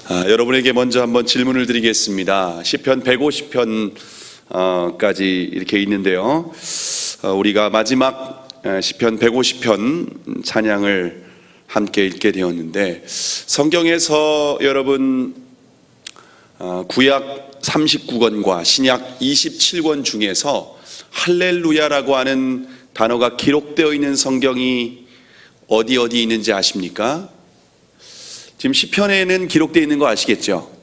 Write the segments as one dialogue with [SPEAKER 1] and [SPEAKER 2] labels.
[SPEAKER 1] 여러분에게 먼저 한번 질문을 드리겠습니다. 시편 150편까지 이렇게 있는데요. 우리가 마지막 시편 150편 찬양을 함께 읽게 되었는데, 성경에서 여러분 구약 39권과 신약 27권 중에서 할렐루야라고 하는 단어가 기록되어 있는 성경이 어디 있는지 아십니까? 지금 시편에는 기록되어 있는 거 아시겠죠?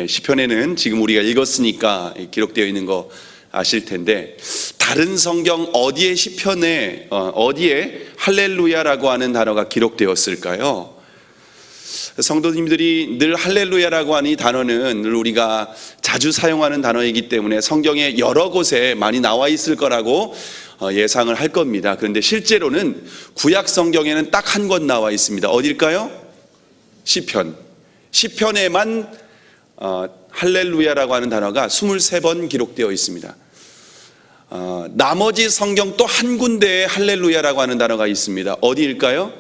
[SPEAKER 1] 시편에는 지금 우리가 읽었으니까 기록되어 있는 거 아실 텐데, 다른 성경 어디에 시편에 어디에 할렐루야라고 하는 단어가 기록되었을까요? 성도님들이 늘 할렐루야라고 하는 이 단어는 늘 우리가 자주 사용하는 단어이기 때문에 성경에 여러 곳에 많이 나와 있을 거라고 예상을 할 겁니다. 그런데 실제로는 구약 성경에는 딱 한 권 나와 있습니다. 어딜까요? 시편에만 할렐루야라고 하는 단어가 23번 기록되어 있습니다. 나머지 성경 또 한 군데에 할렐루야라고 하는 단어가 있습니다. 어디일까요?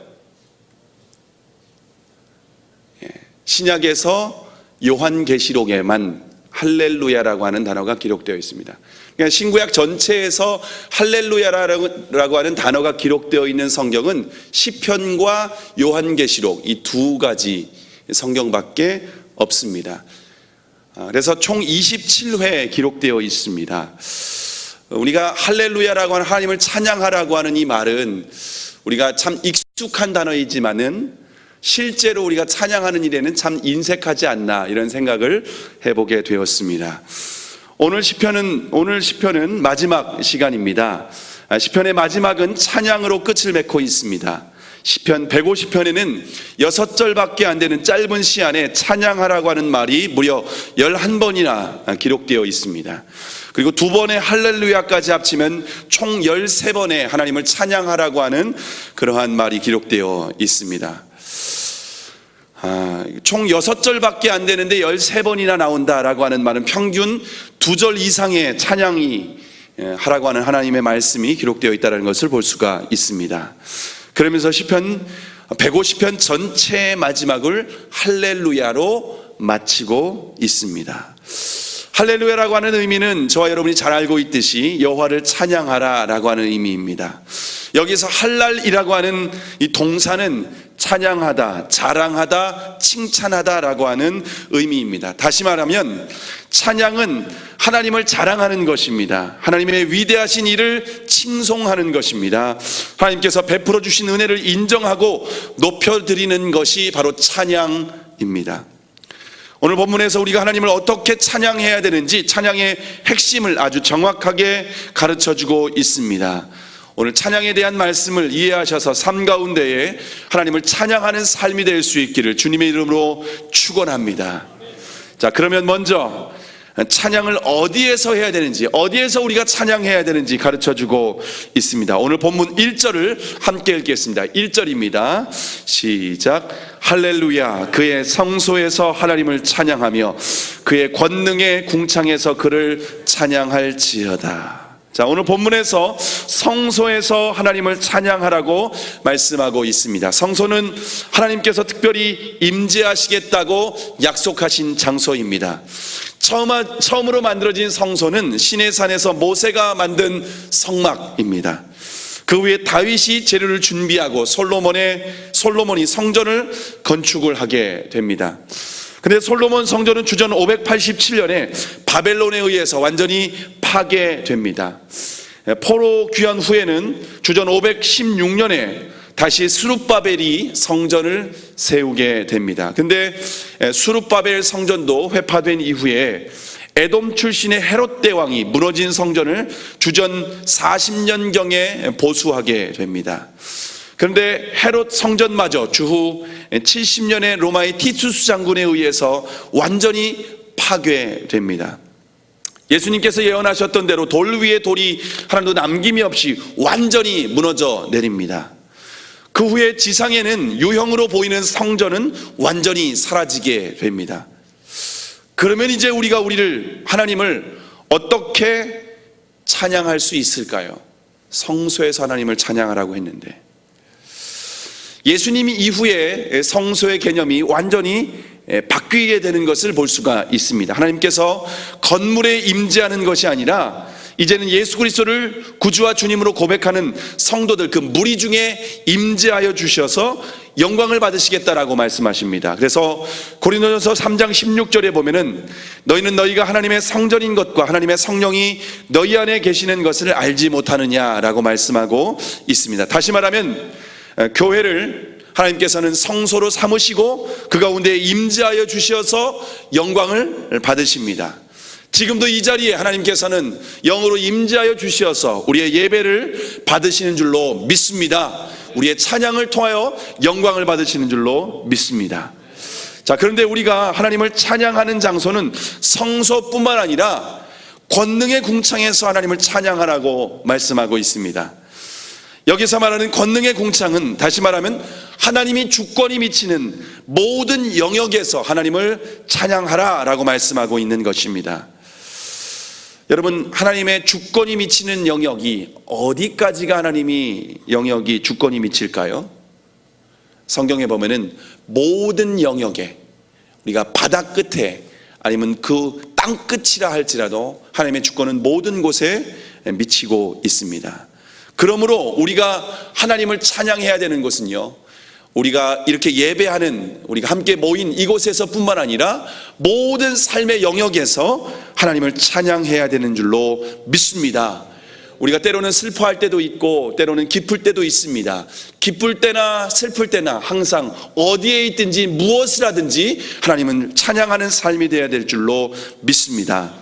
[SPEAKER 1] 신약에서 요한계시록에만 할렐루야라고 하는 단어가 기록되어 있습니다. 그러니까 신구약 전체에서 할렐루야라고 하는 단어가 기록되어 있는 성경은 시편과 요한계시록 이 두 가지 성경밖에 없습니다. 그래서 총 27회 기록되어 있습니다. 우리가 할렐루야라고 하는, 하나님을 찬양하라고 하는 이 말은 우리가 참 익숙한 단어이지만은 실제로 우리가 찬양하는 일에는 참 인색하지 않나, 이런 생각을 해보게 되었습니다. 오늘 시편은 마지막 시간입니다. 시편의 마지막은 찬양으로 끝을 맺고 있습니다. 시편 150편에는 6절밖에 안 되는 짧은 시안에 찬양하라고 하는 말이 무려 11번이나 기록되어 있습니다. 그리고 2번의 할렐루야까지 합치면 총 13번의 하나님을 찬양하라고 하는 그러한 말이 기록되어 있습니다. 총 6절밖에 안 되는데 13번이나 나온다라고 하는 말은 평균 2절 이상의 찬양이 하라고 하는 하나님의 말씀이 기록되어 있다는 것을 볼 수가 있습니다. 그러면서 시편 150편 전체의 마지막을 할렐루야로 마치고 있습니다. 할렐루야라고 하는 의미는 저와 여러분이 잘 알고 있듯이 여호와를 찬양하라라고 하는 의미입니다. 여기서 할랄이라고 하는 이 동사는 찬양하다, 자랑하다, 칭찬하다라고 하는 의미입니다. 다시 말하면 찬양은 하나님을 자랑하는 것입니다. 하나님의 위대하신 일을 칭송하는 것입니다. 하나님께서 베풀어 주신 은혜를 인정하고 높여드리는 것이 바로 찬양입니다. 오늘 본문에서 우리가 하나님을 어떻게 찬양해야 되는지 찬양의 핵심을 아주 정확하게 가르쳐주고 있습니다. 오늘 찬양에 대한 말씀을 이해하셔서 삶 가운데에 하나님을 찬양하는 삶이 될 수 있기를 주님의 이름으로 축원합니다. 자, 그러면 먼저 찬양을 어디에서 해야 되는지, 어디에서 우리가 찬양해야 되는지 가르쳐주고 있습니다. 오늘 본문 1절을 함께 읽겠습니다. 1절입니다. 시작. 할렐루야, 그의 성소에서 하나님을 찬양하며 그의 권능의 궁창에서 그를 찬양할지어다. 자, 오늘 본문에서 성소에서 하나님을 찬양하라고 말씀하고 있습니다. 성소는 하나님께서 특별히 임재하시겠다고 약속하신 장소입니다. 처음으로 만들어진 성소는 시내산에서 모세가 만든 성막입니다. 그 후에 다윗이 재료를 준비하고 솔로몬이 성전을 건축을 하게 됩니다. 근데 솔로몬 성전은 주전 587년에 바벨론에 의해서 완전히 파괴됩니다. 포로 귀환 후에는 주전 516년에 다시 스룹바벨이 성전을 세우게 됩니다. 근데 스룹바벨 성전도 회파된 이후에 에돔 출신의 헤롯 대왕이 무너진 성전을 주전 40년경에 보수하게 됩니다. 그런데 헤롯 성전마저 주후 70년의 로마의 티투스 장군에 의해서 완전히 파괴됩니다. 예수님께서 예언하셨던 대로 돌 위에 돌이 하나도 남김이 없이 완전히 무너져 내립니다. 그 후에 지상에는 유형으로 보이는 성전은 완전히 사라지게 됩니다. 그러면 이제 우리가 하나님을 어떻게 찬양할 수 있을까요? 성소에서 하나님을 찬양하라고 했는데, 예수님이 이후에 성소의 개념이 완전히 바뀌게 되는 것을 볼 수가 있습니다. 하나님께서 건물에 임재하는 것이 아니라 이제는 예수 그리스도를 구주와 주님으로 고백하는 성도들, 그 무리 중에 임재하여 주셔서 영광을 받으시겠다라고 말씀하십니다. 그래서 고린도전서 3장 16절에 보면은 너희는 너희가 하나님의 성전인 것과 하나님의 성령이 너희 안에 계시는 것을 알지 못하느냐라고 말씀하고 있습니다. 다시 말하면 교회를 하나님께서는 성소로 삼으시고 그 가운데 임재하여 주셔서 영광을 받으십니다. 지금도 이 자리에 하나님께서는 영으로 임재하여 주셔서 우리의 예배를 받으시는 줄로 믿습니다. 우리의 찬양을 통하여 영광을 받으시는 줄로 믿습니다. 자, 그런데 우리가 하나님을 찬양하는 장소는 성소뿐만 아니라 권능의 궁창에서 하나님을 찬양하라고 말씀하고 있습니다. 여기서 말하는 권능의 궁창은 다시 말하면 하나님이 주권이 미치는 모든 영역에서 하나님을 찬양하라라고 말씀하고 있는 것입니다. 여러분, 하나님의 주권이 미치는 영역이 어디까지가 하나님이 영역이 주권이 미칠까요? 성경에 보면은 모든 영역에, 우리가 바다 끝에 아니면 그 땅 끝이라 할지라도 하나님의 주권은 모든 곳에 미치고 있습니다. 그러므로 우리가 하나님을 찬양해야 되는 것은요, 우리가 이렇게 예배하는, 우리가 함께 모인 이곳에서 뿐만 아니라 모든 삶의 영역에서 하나님을 찬양해야 되는 줄로 믿습니다. 우리가 때로는 슬퍼할 때도 있고 때로는 기쁠 때도 있습니다. 기쁠 때나 슬플 때나 항상 어디에 있든지 무엇을 하든지 하나님은 찬양하는 삶이 되어야 될 줄로 믿습니다.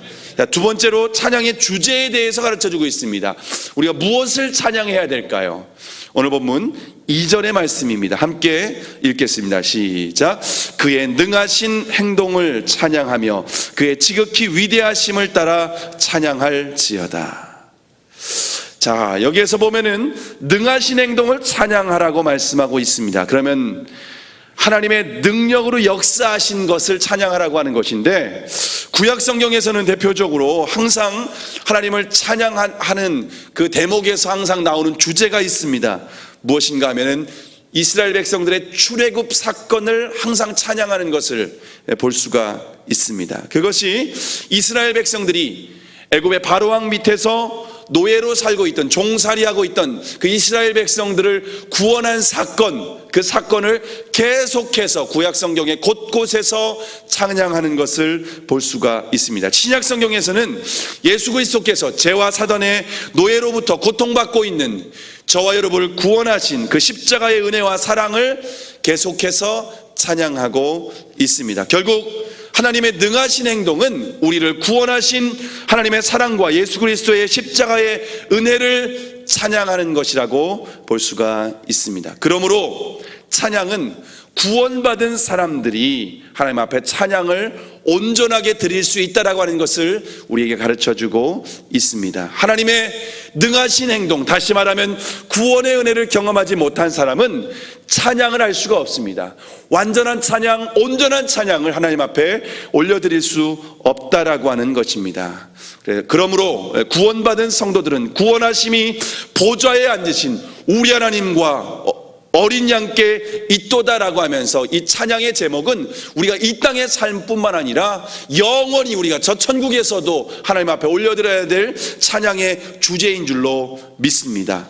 [SPEAKER 1] 두 번째로 찬양의 주제에 대해서 가르쳐주고 있습니다. 우리가 무엇을 찬양해야 될까요? 오늘 본문 2절의 말씀입니다. 함께 읽겠습니다. 시작. 그의 능하신 행동을 찬양하며 그의 지극히 위대하심을 따라 찬양할지어다. 자, 여기에서 보면은 능하신 행동을 찬양하라고 말씀하고 있습니다. 그러면 하나님의 능력으로 역사하신 것을 찬양하라고 하는 것인데, 구약 성경에서는 대표적으로 항상 하나님을 찬양하는 그 대목에서 항상 나오는 주제가 있습니다. 무엇인가 하면은 이스라엘 백성들의 출애굽 사건을 항상 찬양하는 것을 볼 수가 있습니다. 그것이 이스라엘 백성들이 애굽의 바로왕 밑에서 노예로 살고 있던, 종살이하고 있던 그 이스라엘 백성들을 구원한 사건, 그 사건을 계속해서 구약 성경의 곳곳에서 찬양하는 것을 볼 수가 있습니다. 신약 성경에서는 예수 그리스도께서 죄와 사단의 노예로부터 고통받고 있는 저와 여러분을 구원하신 그 십자가의 은혜와 사랑을 계속해서 찬양하고 있습니다. 결국 하나님의 능하신 행동은 우리를 구원하신 하나님의 사랑과 예수 그리스도의 십자가의 은혜를 찬양하는 것이라고 볼 수가 있습니다. 그러므로 찬양은 구원받은 사람들이 하나님 앞에 찬양을 온전하게 드릴 수 있다라고 하는 것을 우리에게 가르쳐주고 있습니다. 하나님의 능하신 행동, 다시 말하면 구원의 은혜를 경험하지 못한 사람은 찬양을 할 수가 없습니다. 완전한 찬양, 온전한 찬양을 하나님 앞에 올려드릴 수 없다라고 하는 것입니다. 그러므로 구원받은 성도들은 구원하심이 보좌에 앉으신 우리 하나님과 어린 양께 있도다라고 하면서 이 찬양의 제목은 우리가 이 땅의 삶뿐만 아니라 영원히 우리가 저 천국에서도 하나님 앞에 올려드려야 될 찬양의 주제인 줄로 믿습니다.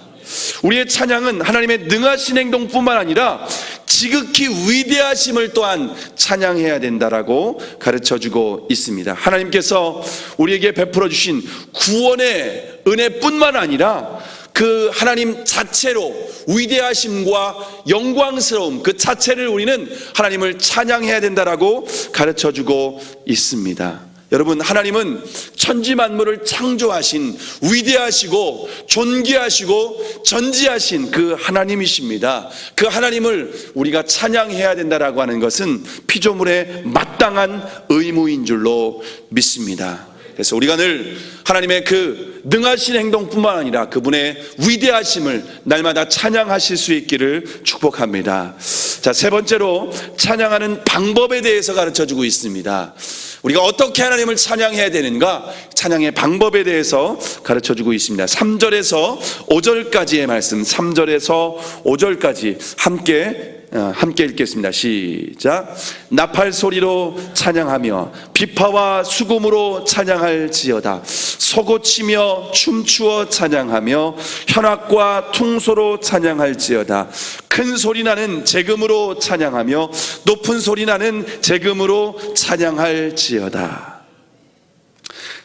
[SPEAKER 1] 우리의 찬양은 하나님의 능하신 행동뿐만 아니라 지극히 위대하심을 또한 찬양해야 된다라고 가르쳐주고 있습니다. 하나님께서 우리에게 베풀어 주신 구원의 은혜뿐만 아니라 그 하나님 자체로 위대하심과 영광스러움 그 자체를 우리는 하나님을 찬양해야 된다라고 가르쳐주고 있습니다. 여러분, 하나님은 천지 만물을 창조하신 위대하시고 존귀하시고 전지하신 그 하나님이십니다. 그 하나님을 우리가 찬양해야 된다라고 하는 것은 피조물의 마땅한 의무인 줄로 믿습니다. 그래서 우리가 늘 하나님의 그 능하신 행동뿐만 아니라 그분의 위대하심을 날마다 찬양하실 수 있기를 축복합니다. 자, 세 번째로 찬양하는 방법에 대해서 가르쳐주고 있습니다. 우리가 어떻게 하나님을 찬양해야 되는가, 찬양의 방법에 대해서 가르쳐주고 있습니다. 3절에서 5절까지의 말씀, 3절에서 5절까지 함께 함께 읽겠습니다. 시작. 나팔 소리로 찬양하며 비파와 수금으로 찬양할지어다. 소고치며 춤추어 찬양하며 현악과 퉁소로 찬양할지어다. 큰 소리 나는 제금으로 찬양하며 높은 소리 나는 제금으로 찬양할지어다.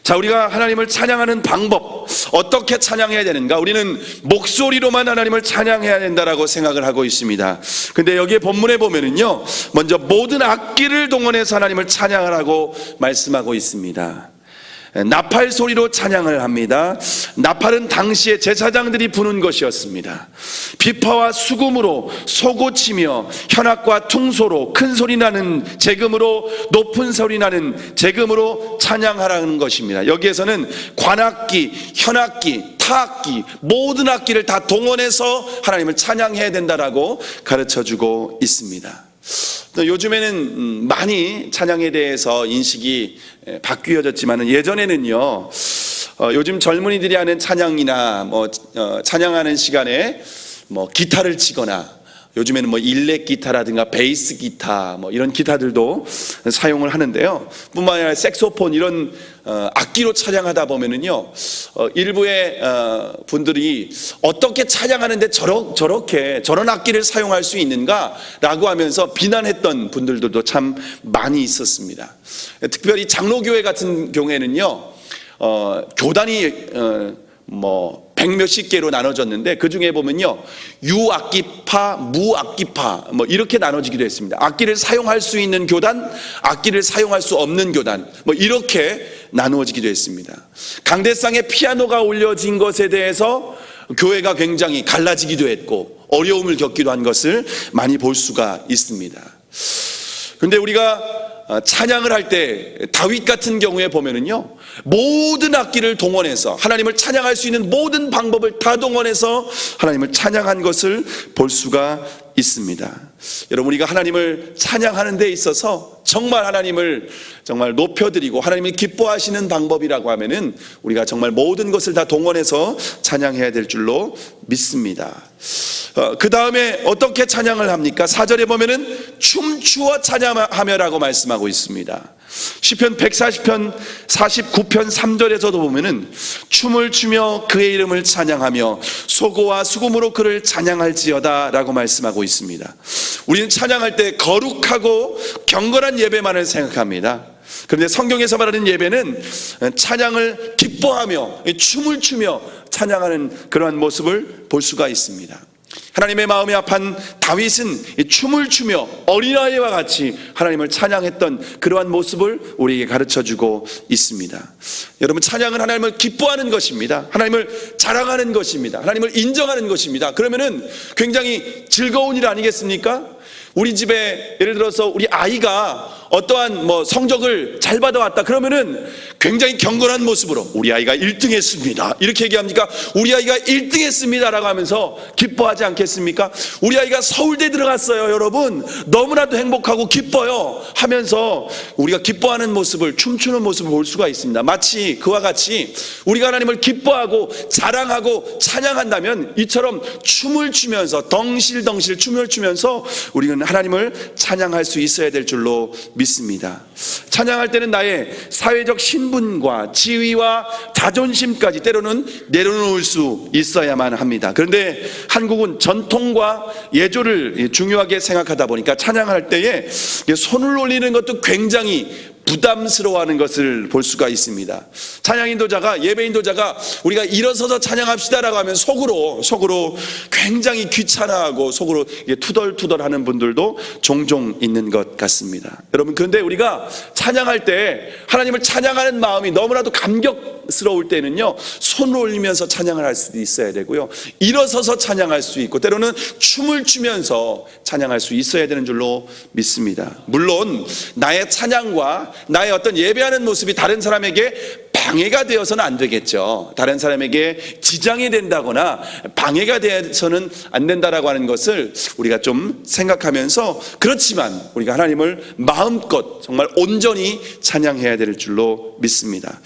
[SPEAKER 1] 자, 우리가 하나님을 찬양하는 방법, 어떻게 찬양해야 되는가? 우리는 목소리로만 하나님을 찬양해야 된다라고 생각을 하고 있습니다. 근데 여기에 본문에 보면은요, 먼저 모든 악기를 동원해서 하나님을 찬양하라고 말씀하고 있습니다. 나팔 소리로 찬양을 합니다. 나팔은 당시에 제사장들이 부는 것이었습니다. 비파와 수금으로 소고치며 현악과 퉁소로 큰 소리 나는 제금으로 높은 소리 나는 제금으로 찬양하라는 것입니다. 여기에서는 관악기, 현악기, 타악기, 모든 악기를 다 동원해서 하나님을 찬양해야 된다라고 가르쳐주고 있습니다. 요즘에는 많이 찬양에 대해서 인식이 바뀌어졌지만 예전에는요, 요즘 젊은이들이 하는 찬양이나 찬양하는 시간에 기타를 치거나, 요즘에는 일렉 기타라든가 베이스 기타 이런 기타들도 사용을 하는데요. 뿐만 아니라 색소폰 이런 악기로 찬양하다 보면은요, 일부의 분들이 어떻게 찬양하는데 저런 악기를 사용할 수 있는가라고 하면서 비난했던 분들도 참 많이 있었습니다. 특별히 장로교회 같은 경우에는요, 교단이 백몇십 개로 나눠졌는데 그 중에 보면요, 유악기파, 무악기파 이렇게 나눠지기도 했습니다. 악기를 사용할 수 있는 교단, 악기를 사용할 수 없는 교단 이렇게 나누어지기도 했습니다. 강대상에 피아노가 올려진 것에 대해서 교회가 굉장히 갈라지기도 했고 어려움을 겪기도 한 것을 많이 볼 수가 있습니다. 그런데 우리가 찬양을 할 때 다윗 같은 경우에 보면은요, 모든 악기를 동원해서 하나님을 찬양할 수 있는 모든 방법을 다 동원해서 하나님을 찬양한 것을 볼 수가 있습니다. 여러분, 우리가 하나님을 찬양하는 데 있어서 정말 하나님을 정말 높여드리고 하나님이 기뻐하시는 방법이라고 하면은 우리가 정말 모든 것을 다 동원해서 찬양해야 될 줄로 믿습니다. 그 다음에 어떻게 찬양을 합니까? 4절에 보면은 춤추어 찬양하며라고 말씀하고 있습니다. 시편 140편 49편 3절에서도 보면은 춤을 추며 그의 이름을 찬양하며 소고와 수금으로 그를 찬양할지어다 라고 말씀하고 있습니다. 우리는 찬양할 때 거룩하고 경건한 예배만을 생각합니다. 그런데 성경에서 말하는 예배는 찬양을 기뻐하며 춤을 추며 찬양하는 그러한 모습을 볼 수가 있습니다. 하나님의 마음이 아픈 다윗은 춤을 추며 어린아이와 같이 하나님을 찬양했던 그러한 모습을 우리에게 가르쳐주고 있습니다. 여러분, 찬양은 하나님을 기뻐하는 것입니다. 하나님을 자랑하는 것입니다. 하나님을 인정하는 것입니다. 그러면은 굉장히 즐거운 일 아니겠습니까? 우리 집에 예를 들어서 우리 아이가 어떠한 성적을 잘 받아왔다 그러면은 굉장히 경건한 모습으로 우리 아이가 1등 했습니다 이렇게 얘기합니까? 우리 아이가 1등 했습니다 라고 하면서 기뻐하지 않겠습니까? 우리 아이가 서울대 들어갔어요, 여러분 너무나도 행복하고 기뻐요 하면서 우리가 기뻐하는 모습을, 춤추는 모습을 볼 수가 있습니다. 마치 그와 같이 우리가 하나님을 기뻐하고 자랑하고 찬양한다면 이처럼 춤을 추면서 덩실덩실 춤을 추면서 우리는 하나님을 찬양할 수 있어야 될 줄로 믿습니다. 찬양할 때는 나의 사회적 신분과 지위와 자존심까지 때로는 내려놓을 수 있어야만 합니다. 그런데 한국은 전통과 예조를 중요하게 생각하다 보니까 찬양할 때에 손을 올리는 것도 굉장히 부담스러워하는 것을 볼 수가 있습니다. 찬양 인도자가, 예배 인도자가 우리가 일어서서 찬양합시다라고 하면 속으로 굉장히 귀찮아하고 속으로 투덜투덜하는 분들도 종종 있는 것 같습니다. 여러분, 그런데 우리가 찬양할 때 하나님을 찬양하는 마음이 너무나도 감격스러울 때는요, 손을 올리면서 찬양을 할 수도 있어야 되고요, 일어서서 찬양할 수 있고 때로는 춤을 추면서 찬양할 수 있어야 되는 줄로 믿습니다. 물론 나의 찬양과 나의 어떤 예배하는 모습이 다른 사람에게 방해가 되어서는 안 되겠죠. 다른 사람에게 지장이 된다거나 방해가 되어서는 안 된다라고 하는 것을 우리가 좀 생각하면서, 그렇지만 우리가 하나님을 마음껏 정말 온전히 찬양해야 될 줄로 믿습니다.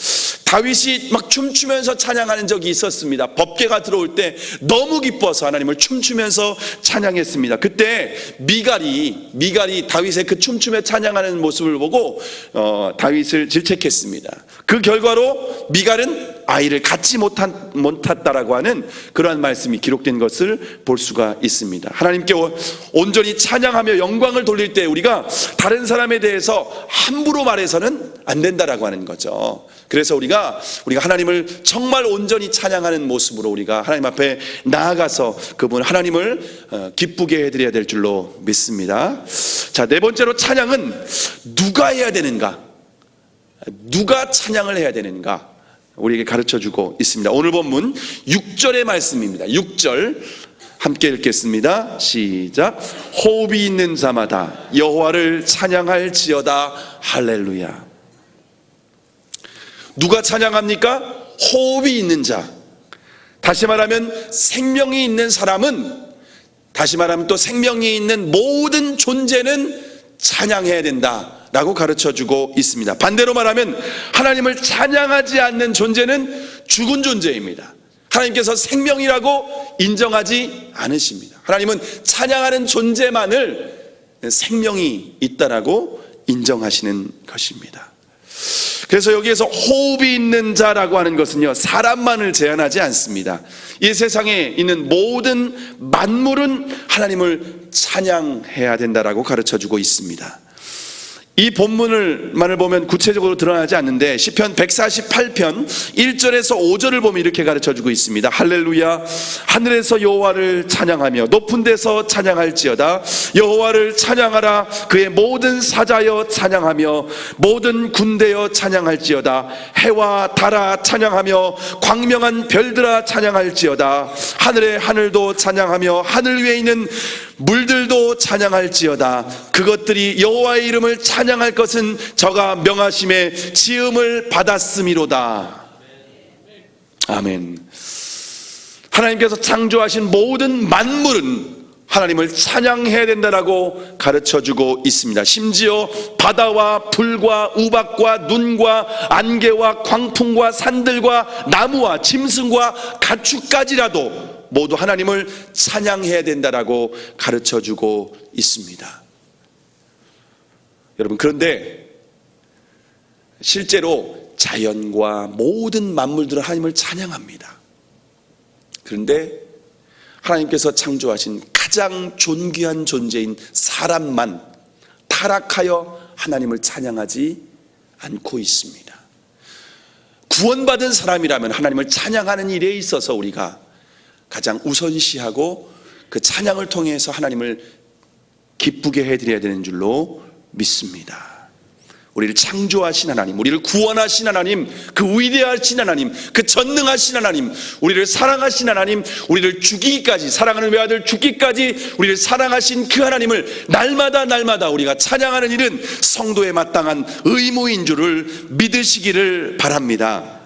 [SPEAKER 1] 다윗이 막 춤추면서 찬양하는 적이 있었습니다. 법궤가 들어올 때 너무 기뻐서 하나님을 춤추면서 찬양했습니다. 그때 미갈이 다윗의 그 춤추며 찬양하는 모습을 보고 다윗을 질책했습니다. 그 결과로 미갈은 아이를 갖지 못했다라고 하는 그러한 말씀이 기록된 것을 볼 수가 있습니다. 하나님께 온전히 찬양하며 영광을 돌릴 때 우리가 다른 사람에 대해서 함부로 말해서는 안 된다라고 하는 거죠. 그래서 우리가 하나님을 정말 온전히 찬양하는 모습으로 우리가 하나님 앞에 나아가서 그분 하나님을 기쁘게 해드려야 될 줄로 믿습니다. 자, 네 번째로 찬양은 누가 해야 되는가? 누가 찬양을 해야 되는가? 우리에게 가르쳐주고 있습니다. 오늘 본문 6절의 말씀입니다. 6절 함께 읽겠습니다. 시작. 호흡이 있는 자마다 여호와를 찬양할지어다. 할렐루야. 누가 찬양합니까? 호흡이 있는 자. 다시 말하면 생명이 있는 사람은, 다시 말하면 또 생명이 있는 모든 존재는 찬양해야 된다 라고 가르쳐주고 있습니다. 반대로 말하면 하나님을 찬양하지 않는 존재는 죽은 존재입니다. 하나님께서 생명이라고 인정하지 않으십니다. 하나님은 찬양하는 존재만을 생명이 있다라고 인정하시는 것입니다. 그래서 여기에서 호흡이 있는 자라고 하는 것은요, 사람만을 제한하지 않습니다. 이 세상에 있는 모든 만물은 하나님을 찬양해야 된다라고 가르쳐주고 있습니다. 이 본문을만을 보면 구체적으로 드러나지 않는데 시편 148편 1절에서 5절을 보면 이렇게 가르쳐주고 있습니다. 할렐루야. 하늘에서 여호와를 찬양하며 높은 데서 찬양할지어다. 여호와를 찬양하라. 그의 모든 사자여 찬양하며 모든 군대여 찬양할지어다. 해와 달아 찬양하며 광명한 별들아 찬양할지어다. 하늘의 하늘도 찬양하며 하늘 위에 있는 물들도 찬양할지어다. 그것들이 여호와의 이름을 찬양할 것은 저가 명하심에 지음을 받았음이로다. 아멘. 하나님께서 창조하신 모든 만물은 하나님을 찬양해야 된다라고 가르쳐주고 있습니다. 심지어 바다와 불과 우박과 눈과 안개와 광풍과 산들과 나무와 짐승과 가축까지라도 모두 하나님을 찬양해야 된다라고 가르쳐주고 있습니다. 여러분, 그런데 실제로 자연과 모든 만물들은 하나님을 찬양합니다. 그런데 하나님께서 창조하신 가장 존귀한 존재인 사람만 타락하여 하나님을 찬양하지 않고 있습니다. 구원받은 사람이라면 하나님을 찬양하는 일에 있어서 우리가 가장 우선시하고 그 찬양을 통해서 하나님을 기쁘게 해드려야 되는 줄로 믿습니다. 우리를 창조하신 하나님, 우리를 구원하신 하나님, 그 위대하신 하나님, 그 전능하신 하나님, 우리를 사랑하신 하나님, 우리를 죽이기까지, 사랑하는 외아들 죽기까지 우리를 사랑하신 그 하나님을 날마다 우리가 찬양하는 일은 성도에 마땅한 의무인 줄을 믿으시기를 바랍니다.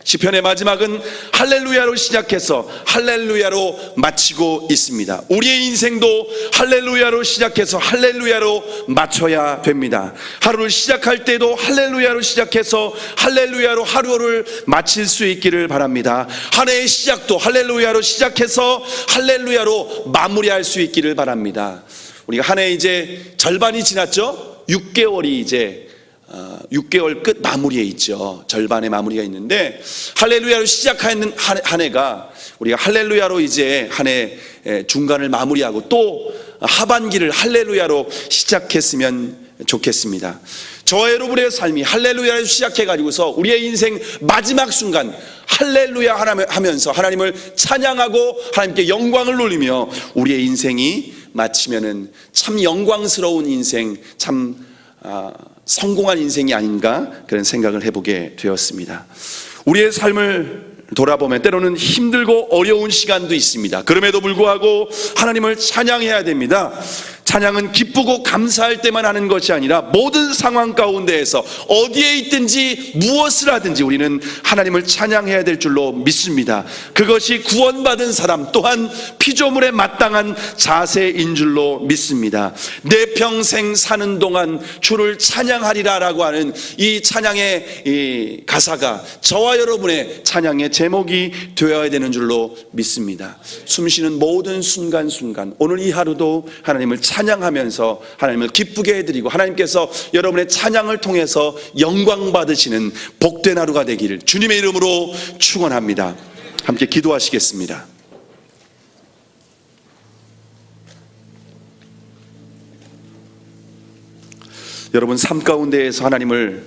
[SPEAKER 1] 시편의 마지막은 할렐루야로 시작해서 할렐루야로 마치고 있습니다. 우리의 인생도 할렐루야로 시작해서 할렐루야로 마쳐야 됩니다. 하루를 시작할 때도 할렐루야로 시작해서 할렐루야로 하루를 마칠 수 있기를 바랍니다. 한 해의 시작도 할렐루야로 시작해서 할렐루야로 마무리할 수 있기를 바랍니다. 우리가 한 해 이제 절반이 지났죠? 6개월이 이제 6개월 끝 마무리에 있죠. 절반의 마무리가 있는데 할렐루야로 시작하는 한 해가 우리가 할렐루야로 이제 한 해 중간을 마무리하고 또 하반기를 할렐루야로 시작했으면 좋겠습니다. 저와 여러분의 삶이 할렐루야로 시작해가지고서 우리의 인생 마지막 순간 할렐루야 하면서 하나님을 찬양하고 하나님께 영광을 돌리며 우리의 인생이 마치면은 참 영광스러운 인생, 참 성공한 인생이 아닌가 그런 생각을 해보게 되었습니다. 우리의 삶을 돌아보면 때로는 힘들고 어려운 시간도 있습니다. 그럼에도 불구하고 하나님을 찬양해야 됩니다. 찬양은 기쁘고 감사할 때만 하는 것이 아니라 모든 상황 가운데에서 어디에 있든지 무엇을 하든지 우리는 하나님을 찬양해야 될 줄로 믿습니다. 그것이 구원받은 사람 또한 피조물에 마땅한 자세인 줄로 믿습니다. 내 평생 사는 동안 주를 찬양하리라 라고 하는 이 찬양의 이 가사가 저와 여러분의 찬양의 제목이 되어야 되는 줄로 믿습니다. 숨쉬는 모든 순간순간 오늘 이 하루도 하나님을 찬양하면서 하나님을 기쁘게 해드리고 하나님께서 여러분의 찬양을 통해서 영광 받으시는 복된 하루가 되기를 주님의 이름으로 축원합니다. 함께 기도하시겠습니다. 여러분 삶 가운데에서 하나님을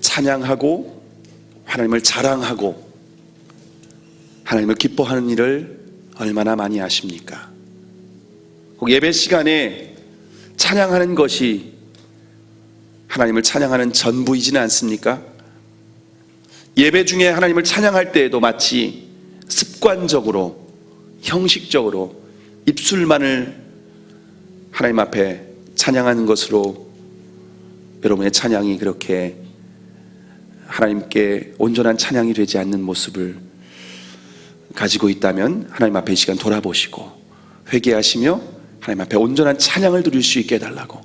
[SPEAKER 1] 찬양하고 하나님을 자랑하고 하나님을 기뻐하는 일을 얼마나 많이 하십니까? 꼭 예배 시간에 찬양하는 것이 하나님을 찬양하는 전부이지는 않습니까? 예배 중에 하나님을 찬양할 때에도 마치 습관적으로 형식적으로 입술만을 하나님 앞에 찬양하는 것으로 여러분의 찬양이 그렇게 하나님께 온전한 찬양이 되지 않는 모습을 가지고 있다면 하나님 앞에 이 시간 돌아보시고 회개하시며 하나님 앞에 온전한 찬양을 드릴 수 있게 해달라고,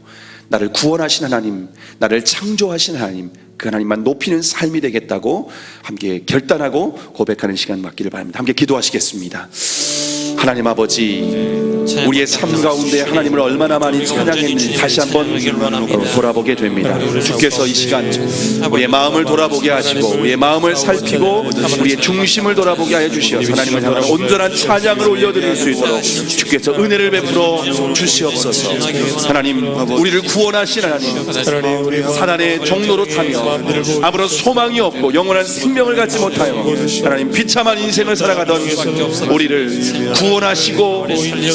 [SPEAKER 1] 나를 구원하신 하나님, 나를 창조하신 하나님, 그 하나님만 높이는 삶이 되겠다고 함께 결단하고 고백하는 시간 맡기를 바랍니다. 함께 기도하시겠습니다. 하나님 아버지, 우리의 삶 가운데 하나님을 얼마나 많이 찬양했는지 다시 한번 돌아보게 됩니다. 주께서 이 시간 우리의 마음을 돌아보게 하시고 우리의 마음을 살피고 우리의 중심을 돌아보게 하여 주시어서 하나님을 향한 온전한 찬양을 올려드릴 수 있도록 주께서 은혜를 베풀어 주시옵소서. 하나님, 우리를 구원하신 하나님, 사단의 종로로 타며 아무런 소망이 없고 영원한 생명을 갖지 못하여 하나님 비참한 인생을 살아가던 우리를 구원하시고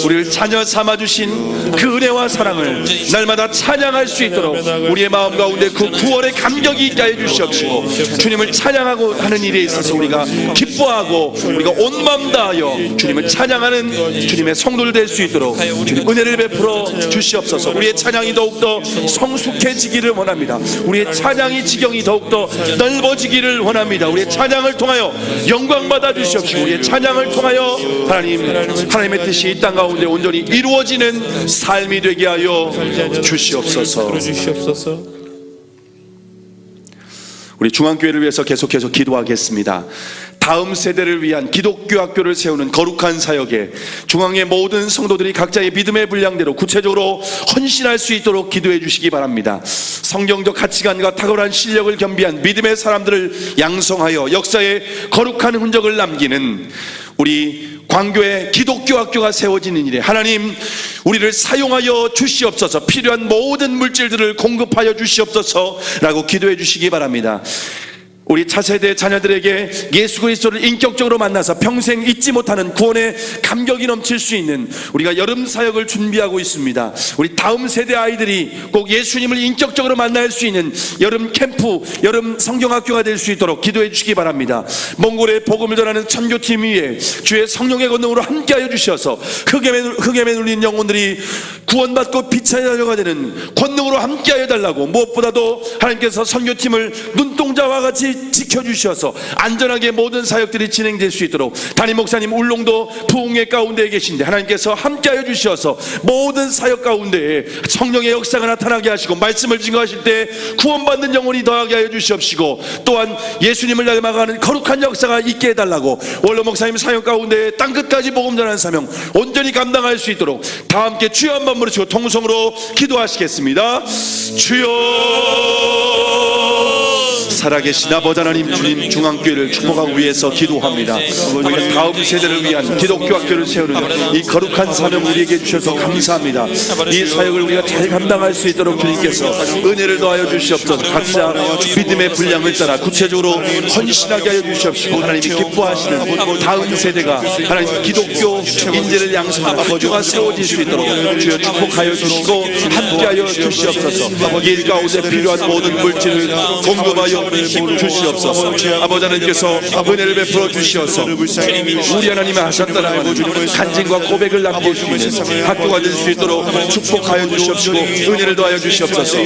[SPEAKER 1] 우리를 자녀 삼아주신 그 은혜와 사랑을 날마다 찬양할 수 있도록 우리의 마음 가운데 그 구원의 감격이 있게 하여 주시옵시고, 주님을 찬양하고 하는 일에 있어서 우리가 기뻐하고 우리가 온 마음 다하여 주님을 찬양하는 주님의 성도를 될 수 있도록 주님 은혜를 베풀어 주시옵소서. 우리의 찬양이 더욱더 성숙해지기를 원합니다. 우리의 찬양이 지경이 더욱더 넓어지기를 원합니다. 우리의 찬양을 통하여 영광 받아 주시옵시고 우리의 찬양을 통하여 하나님의 뜻이 이 땅 가운데 온전히 이루어지는 삶이 되게 하여 주시옵소서. 우리 중앙교회를 위해서 계속해서 기도하겠습니다. 다음 세대를 위한 기독교 학교를 세우는 거룩한 사역에 중앙의 모든 성도들이 각자의 믿음의 분량대로 구체적으로 헌신할 수 있도록 기도해 주시기 바랍니다. 성경적 가치관과 탁월한 실력을 겸비한 믿음의 사람들을 양성하여 역사에 거룩한 흔적을 남기는 우리 광교의 기독교 학교가 세워지는 일에 하나님 우리를 사용하여 주시옵소서. 필요한 모든 물질들을 공급하여 주시옵소서 라고 기도해 주시기 바랍니다. 우리 차세대 자녀들에게 예수 그리스도를 인격적으로 만나서 평생 잊지 못하는 구원의 감격이 넘칠 수 있는 우리가 여름 사역을 준비하고 있습니다. 우리 다음 세대 아이들이 꼭 예수님을 인격적으로 만날 수 있는 여름 캠프, 여름 성경학교가 될 수 있도록 기도해 주시기 바랍니다. 몽골의 복음을 전하는 선교팀 위에 주의 성령의 권능으로 함께하여 주셔서 흑암에 눌린 영혼들이 구원받고 빛의 자녀가 되는 권능으로 함께하여 달라고, 무엇보다도 하나님께서 선교팀을 눈동자와 같이 지켜주셔서 안전하게 모든 사역들이 진행될 수 있도록, 담임 목사님 울릉도 부흥회 가운데에 계신데 하나님께서 함께하여 주셔서 모든 사역 가운데에 성령의 역사가 나타나게 하시고 말씀을 증거하실 때 구원받는 영혼이 더하게 하여 주시옵시고, 또한 예수님을 닮아가는 거룩한 역사가 있게 해달라고, 원로 목사님 사역 가운데 땅끝까지 복음 전하는 사명 온전히 감당할 수 있도록 다 함께 주여 한번 부르시고 통성으로 기도하시겠습니다. 주여, 살아계신 아버지 하나님, 주님 중앙교회를 축복하기 위해서 기도합니다. 우리 다음 세대를 위한 기독교 학교를 세우는 이 거룩한 사명 우리에게 주셔서 감사합니다. 이 사역을 우리가 잘 감당할 수 있도록 주님께서 은혜를 더하여 주시옵소서. 각자 믿음의 분량을 따라 구체적으로 헌신하게 하여 주시옵시고, 하나님이 기뻐하시는 다음 세대가 하나님 기독교 인재를 양성하는 학교가 세워질 수 있도록 주여 축복하여 주시고 함께하여 주시옵소서. 일 가운데 필요한 모든 물질을 공급하여 주시옵소서. 아버지 하나님께서 은혜를 베풀어 주시어서 우리 하나님이 하셨다라는 간증과 고백을 남길 수 있는 학교가 될 수 있도록 축복하여 주시옵시고 은혜를 더하여 주시옵소서.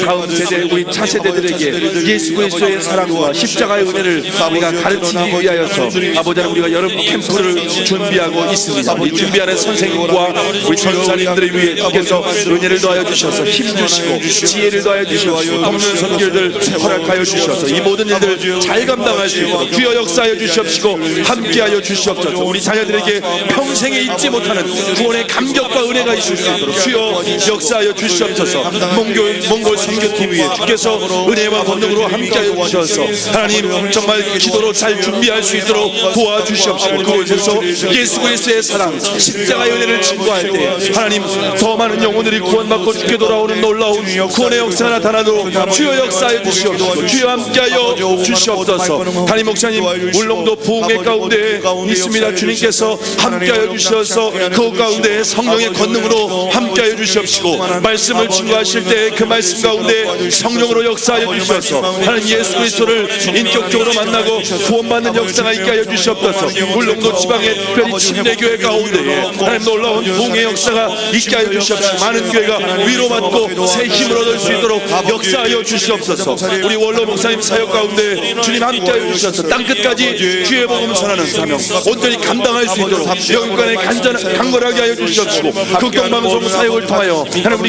[SPEAKER 1] 다음 세대 우리 차세대들에게 예수 그리스도의 사랑과 십자가의 은혜를 우리가 가르치기 위하여서 아버지 하나님 우리가 여름 캠프를 준비하고 있습니다. 이 준비하는 선생님과 우리 전사님들을 위해 주께서 은혜를 더하여 주셔서 힘주시고 지혜를 더하여 주시옵시고 돕는 선교들 허락하여 주셔서 이 모든 일들 잘 감당할 수 있도록 주여 역사하여 주시옵시고 함께하여 주시옵소서. 우리 자녀들에게 평생에 잊지 못하는 구원의 감격과 은혜가 있을 수 있도록 주여 역사하여 주시옵소서. 몽골 선교팀 위에 주께서 은혜와 권능으로 함께하여 주셔서 하나님 정말 기도로 잘 준비할 수 있도록 도와주시옵시고 그곳에서 예수 그리스도의 사랑 십자가의 은혜를 증거할 때 하나님 더 많은 영혼들이 구원받고 주께 돌아오는 놀라운 구원의 역사가 나타나도록 주여 역사하여 주시옵소서. 주여 함께하여 주시옵소서. 담임 목사님 울릉도 부흥회 가운데 있습니다. 주님께서 함께하여 주셔서 그 가운데 성령의 권능으로 함께하여 주시옵시고 말씀을 증거하실 때 그 말씀 가운데 성령으로 역사하여 주셔서 하나님 예수 그리스도를 인격적으로 만나고 구원받는 역사가 있게 하여 주시옵소서. 울릉도 지방의 특별히 침례교회 가운데 하나님 놀라운 부흥의 역사가 있게 하여 주시옵시고 많은 교회가 위로받고 새 힘을 얻을 수 있도록 역사하여 주시옵소서. 우리 원로 목사님 사역 가운데 주님 함께하여 주셔서 땅끝까지 주의 복음 전하는 사명 온전히 감당할 수 있도록 영육간에 강건하게 하여 주시옵시고 극동방송 사역을 통하여 하나님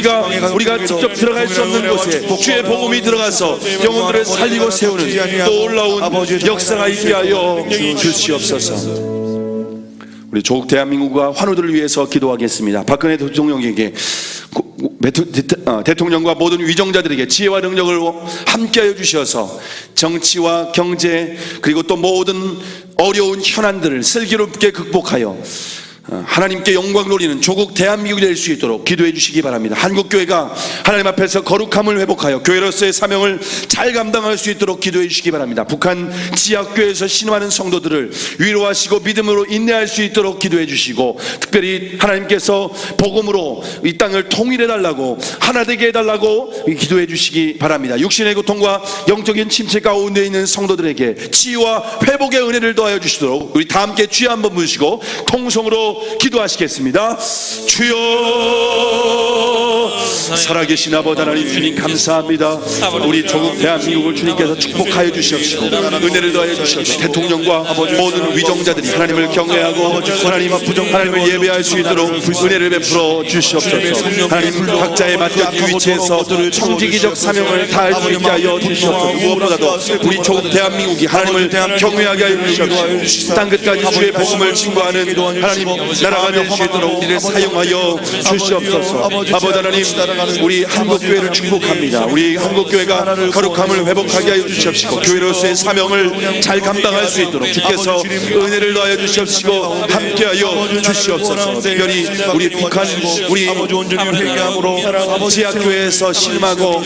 [SPEAKER 1] 우리가 직접 들어갈 수 없는 곳에 주의 복음이 들어가서 영혼들을 살리고 세우는 놀라운 역사가 있게 하여 주시옵소서. 우리 조국 대한민국과 환우들을 위해서 기도하겠습니다. 박근혜 대통령에게 대통령과 모든 위정자들에게 지혜와 능력을 함께하여 주셔서 정치와 경제 그리고 또 모든 어려운 현안들을 슬기롭게 극복하여 하나님께 영광 돌리는 조국 대한민국이 될 수 있도록 기도해 주시기 바랍니다. 한국교회가 하나님 앞에서 거룩함을 회복하여 교회로서의 사명을 잘 감당할 수 있도록 기도해 주시기 바랍니다. 북한 지하교회에서 신음하는 성도들을 위로하시고 믿음으로 인내할 수 있도록 기도해 주시고 특별히 하나님께서 복음으로 이 땅을 통일해 달라고 하나 되게 해달라고 기도해 주시기 바랍니다. 육신의 고통과 영적인 침체 가운데 있는 성도들에게 치유와 회복의 은혜를 더하여 주시도록 우리 다 함께 주여 한번 부르시고 통성으로 기도하시겠습니다. 주여 살아계신 아버지 하나님 주님 감사합니다. 우리 조국 대한민국을 주님께서 축복하여 주시옵시고 은혜를 더하여 주시옵시고 대통령과 모든 위정자들이 하나님을 경외하고 하나님을 예배할 수 있도록 은혜를 베풀어 주시옵소서. 하나님 각자의 맡겨진 위치에서 청지기적 사명을 다할 수 있게 하여 주시옵소서. 무엇보다도 우리 조국 대한민국이 하나님을 경외하게 하여 주시옵시고 땅끝까지 주의 복음을 증거하는 하나님 나라가 될 수 있도록 우리를 사용하여 주시옵소서. 아버지 하나님 우리 한국교회를 축복합니다. 우리 한국교회가 거룩함을 회복하게 하여 주시옵시고 교회로서의 사명을 잘 감당할 수 있도록 주께서 은혜를 더하여 주시옵시고 함께하여 주시옵소서. 특별히 우리 북한 우리 지하교회에서 신음하고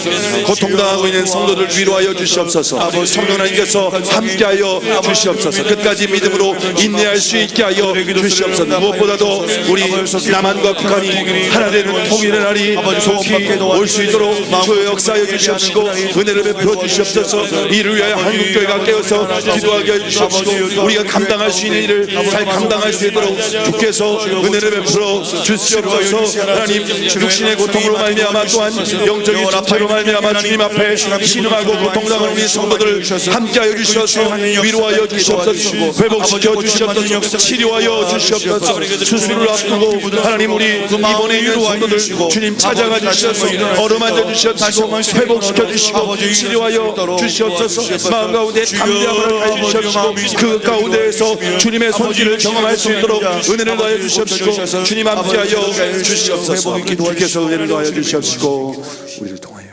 [SPEAKER 1] 고통당하고 있는 성도들 위로하여 주시옵소서. 성령 하나님께서 함께하여 주시옵소서. 끝까지 믿음으로 인내할 수 있게 하여 주시옵소서. 무엇보다도 우리 남한과 북한이 하나 되는 통일의 날이 속히 올 수 있도록 주 역사하여 주시옵시고 은혜를 베풀어 주시옵소서. 이를 위하여 한국교회가 깨어서 기도하게 해주시옵시고 우리가 감당할 수 있는 일을 잘 감당할 수 있도록 주께서 은혜를 베풀어 주시옵소서. 하나님 육신의 고통으로 말미암아 또한 영적인 집체로 말미암아 주님 앞에 신음하고 고통당하는 우리 성도들을 함께하여 주셔서 위로하여 주시옵소서. 회복시켜 주시옵소서. 치료하여 주시옵소서. 수술을 앞두고 하나님 우리 이번에 있는 성도들 주님 찾아가 주셔서 어루만져 주시옵시고 회복시켜 주시고 치료하여 주시옵소서. 마음 가운데 담대함을 가해 주시옵시고 그 가운데에서 주님의 손길을 경험할 수 있도록 은혜를 더하여 주시옵시고 주님 함께하여 주시옵소서. 주께서 은혜를 더하여 주시옵시고 우리를 통하여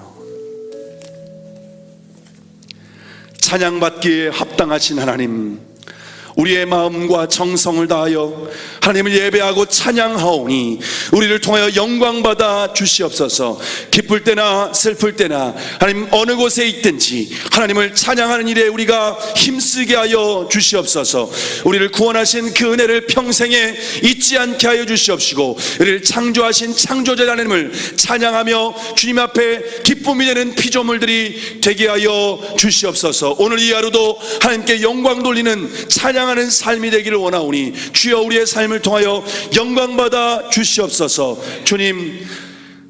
[SPEAKER 1] 찬양받기에 합당하신 하나님 우리의 마음과 정성을 다하여 하나님을 예배하고 찬양하오니 우리를 통하여 영광받아 주시옵소서. 기쁠 때나 슬플 때나 하나님 어느 곳에 있든지 하나님을 찬양하는 일에 우리가 힘쓰게 하여 주시옵소서. 우리를 구원하신 그 은혜를 평생에 잊지 않게 하여 주시옵시고, 우리를 창조하신 창조자 하나님을 찬양하며 주님 앞에 기쁨이 되는 피조물들이 되게 하여 주시옵소서. 오늘 이 하루도 하나님께 영광 돌리는 찬양하는 삶이 되기를 원하오니 주여 우리의 삶을 통하여 영광받아 주시옵소서. 주님,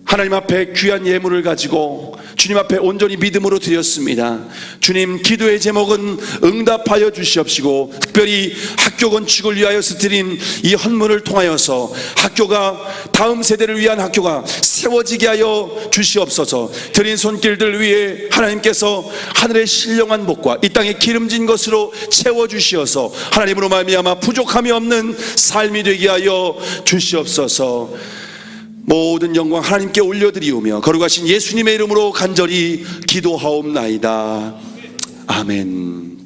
[SPEAKER 1] 하나님 앞에 귀한 예물을 가지고 주님 앞에 온전히 믿음으로 드렸습니다. 주님, 기도의 제목은 응답하여 주시옵시고, 특별히 학교 건축을 위하여서 드린 이 헌물을 통하여서 학교가, 다음 세대를 위한 학교가 세워지게 하여 주시옵소서. 드린 손길들 위해 하나님께서 하늘의 신령한 복과 이 땅에 기름진 것으로 채워주시어서 하나님으로 말미암아 부족함이 없는 삶이 되게 하여 주시옵소서. 모든 영광 하나님께 올려드리오며 거룩하신 예수님의 이름으로 간절히 기도하옵나이다. 아멘.